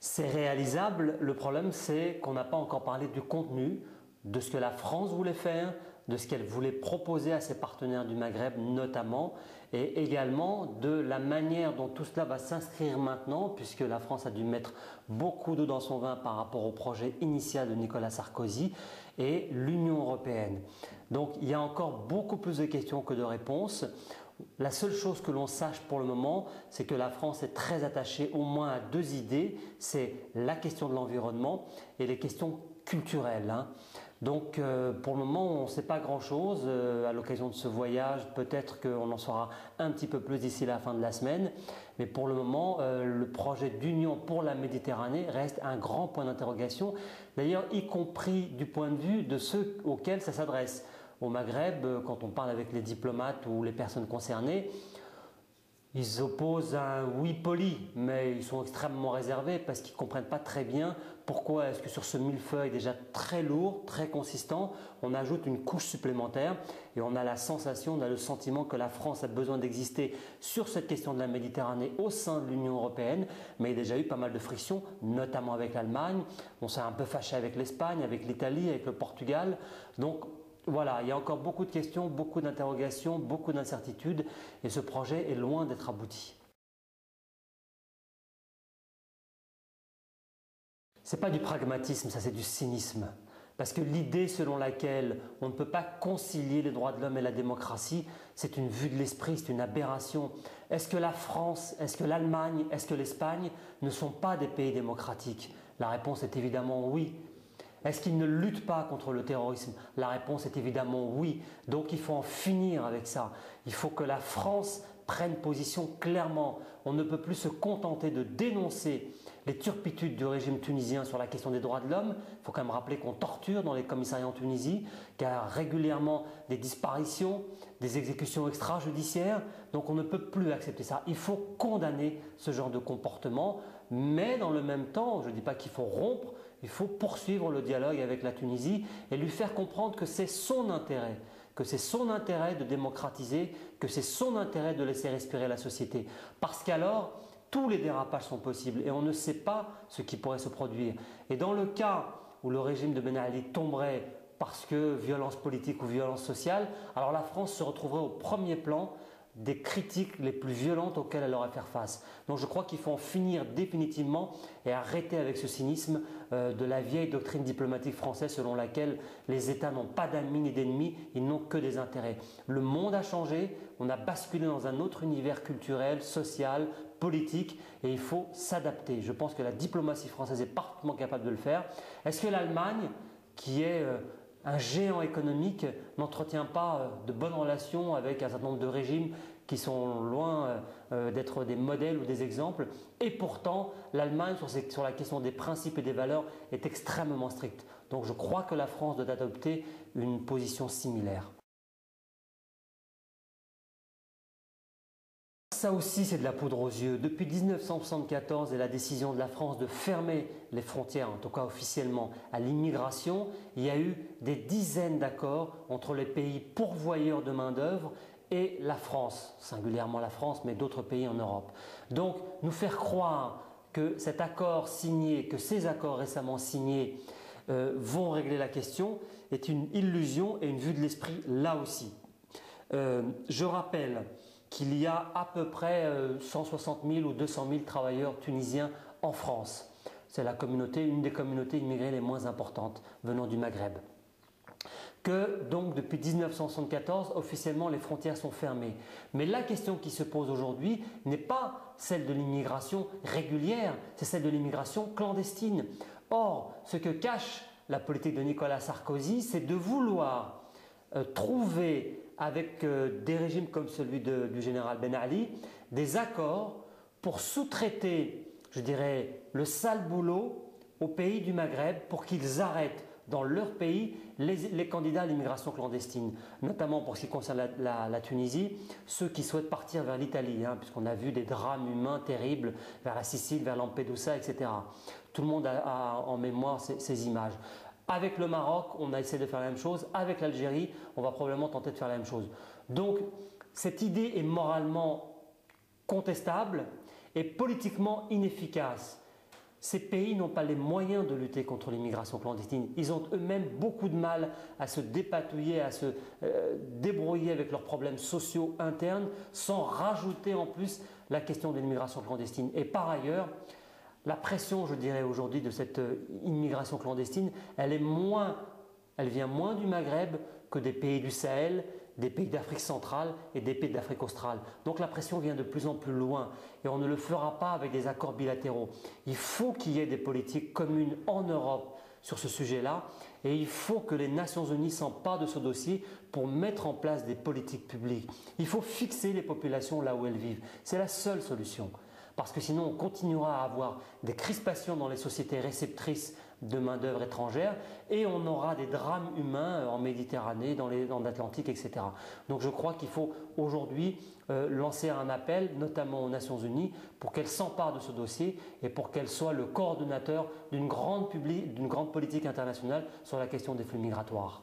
C'est réalisable, le problème c'est qu'on n'a pas encore parlé du contenu, de ce que la France voulait faire, de ce qu'elle voulait proposer à ses partenaires du Maghreb notamment, et également de la manière dont tout cela va s'inscrire maintenant, puisque la France a dû mettre beaucoup d'eau dans son vin par rapport au projet initial de Nicolas Sarkozy et l'Union européenne. Donc il y a encore beaucoup plus de questions que de réponses. La seule chose que l'on sache pour le moment, c'est que la France est très attachée au moins à deux idées, c'est la question de l'environnement et les questions culturelles. Donc pour le moment, on ne sait pas grand-chose. À l'occasion de ce voyage, peut-être qu'on en saura un petit peu plus d'ici la fin de la semaine. Mais pour le moment, le projet d'union pour la Méditerranée reste un grand point d'interrogation. D'ailleurs, y compris du point de vue de ceux auxquels ça s'adresse. Au Maghreb, quand on parle avec les diplomates ou les personnes concernées, ils opposent un oui poli, mais ils sont extrêmement réservés parce qu'ils ne comprennent pas très bien pourquoi est-ce que sur ce millefeuille déjà très lourd, très consistant, on ajoute une couche supplémentaire et on a la sensation, on a le sentiment que la France a besoin d'exister sur cette question de la Méditerranée au sein de l'Union européenne, mais il y a déjà eu pas mal de frictions, notamment avec l'Allemagne, on s'est un peu fâché avec l'Espagne, avec l'Italie, avec le Portugal, donc voilà, il y a encore beaucoup de questions, beaucoup d'interrogations, beaucoup d'incertitudes et ce projet est loin d'être abouti. Ce n'est pas du pragmatisme, ça c'est du cynisme. Parce que l'idée selon laquelle on ne peut pas concilier les droits de l'homme et la démocratie, c'est une vue de l'esprit, c'est une aberration. Est-ce que la France, est-ce que l'Allemagne, est-ce que l'Espagne ne sont pas des pays démocratiques? La réponse est évidemment oui. Est-ce qu'ils ne luttent pas contre le terrorisme? La réponse est évidemment oui. Donc il faut en finir avec ça. Il faut que la France prenne position clairement. On ne peut plus se contenter de dénoncer les turpitudes du régime tunisien sur la question des droits de l'homme. Il faut quand même rappeler qu'on torture dans les commissariats en Tunisie, qu'il y a régulièrement des disparitions, des exécutions extrajudiciaires. Donc on ne peut plus accepter ça. Il faut condamner ce genre de comportement, mais dans le même temps, je ne dis pas qu'il faut rompre, il faut poursuivre le dialogue avec la Tunisie et lui faire comprendre que c'est son intérêt, de démocratiser, que c'est son intérêt de laisser respirer la société. Parce qu'alors, tous les dérapages sont possibles et on ne sait pas ce qui pourrait se produire. Et dans le cas où le régime de Ben Ali tomberait parce que violence politique ou violence sociale, alors la France se retrouverait au premier plan des critiques les plus violentes auxquelles elle aurait à faire face. Donc je crois qu'il faut en finir définitivement et arrêter avec ce cynisme de la vieille doctrine diplomatique française selon laquelle les États n'ont pas d'amis ni d'ennemis, ils n'ont que des intérêts. Le monde a changé, on a basculé dans un autre univers culturel, social, politique et il faut s'adapter. Je pense que la diplomatie française est parfaitement capable de le faire. Est-ce que l'Allemagne, qui est un géant économique, n'entretient pas de bonnes relations avec un certain nombre de régimes qui sont loin d'être des modèles ou des exemples? Et pourtant, l'Allemagne, sur la question des principes et des valeurs, est extrêmement stricte. Donc je crois que la France doit adopter une position similaire. Ça aussi, c'est de la poudre aux yeux. Depuis 1974 et la décision de la France de fermer les frontières, en tout cas officiellement, à l'immigration, il y a eu des dizaines d'accords entre les pays pourvoyeurs de main-d'œuvre et la France, singulièrement la France, mais d'autres pays en Europe. Donc, nous faire croire que cet accord signé, que ces accords récemment signés vont régler la question est une illusion et une vue de l'esprit là aussi. Je rappelle qu'il y a à peu près 160 000 ou 200 000 travailleurs tunisiens en France. C'est une des communautés immigrées les moins importantes venant du Maghreb. Que donc depuis 1974, officiellement les frontières sont fermées. Mais la question qui se pose aujourd'hui n'est pas celle de l'immigration régulière, c'est celle de l'immigration clandestine. Or, ce que cache la politique de Nicolas Sarkozy, c'est de vouloir trouver avec des régimes comme celui du général Ben Ali, des accords pour sous-traiter, je dirais, le sale boulot aux pays du Maghreb pour qu'ils arrêtent dans leur pays les candidats à l'immigration clandestine, notamment pour ce qui concerne la Tunisie, ceux qui souhaitent partir vers l'Italie, puisqu'on a vu des drames humains terribles vers la Sicile, vers Lampedusa, etc. Tout le monde a en mémoire ces images. Avec le Maroc, on a essayé de faire la même chose. Avec l'Algérie, on va probablement tenter de faire la même chose. Donc, cette idée est moralement contestable et politiquement inefficace. Ces pays n'ont pas les moyens de lutter contre l'immigration clandestine. Ils ont eux-mêmes beaucoup de mal à se dépatouiller, à se débrouiller avec leurs problèmes sociaux internes, sans rajouter en plus la question de l'immigration clandestine. Et par ailleurs, la pression, je dirais aujourd'hui, de cette immigration clandestine, elle vient moins du Maghreb que des pays du Sahel, des pays d'Afrique centrale et des pays d'Afrique australe. Donc la pression vient de plus en plus loin et on ne le fera pas avec des accords bilatéraux. Il faut qu'il y ait des politiques communes en Europe sur ce sujet-là et il faut que les Nations Unies s'emparent de ce dossier pour mettre en place des politiques publiques. Il faut fixer les populations là où elles vivent. C'est la seule solution. Parce que sinon on continuera à avoir des crispations dans les sociétés réceptrices de main-d'œuvre étrangère et on aura des drames humains en Méditerranée, dans l'Atlantique, etc. Donc je crois qu'il faut aujourd'hui lancer un appel, notamment aux Nations Unies, pour qu'elles s'emparent de ce dossier et pour qu'elles soient le coordonnateur d'une grande politique internationale sur la question des flux migratoires.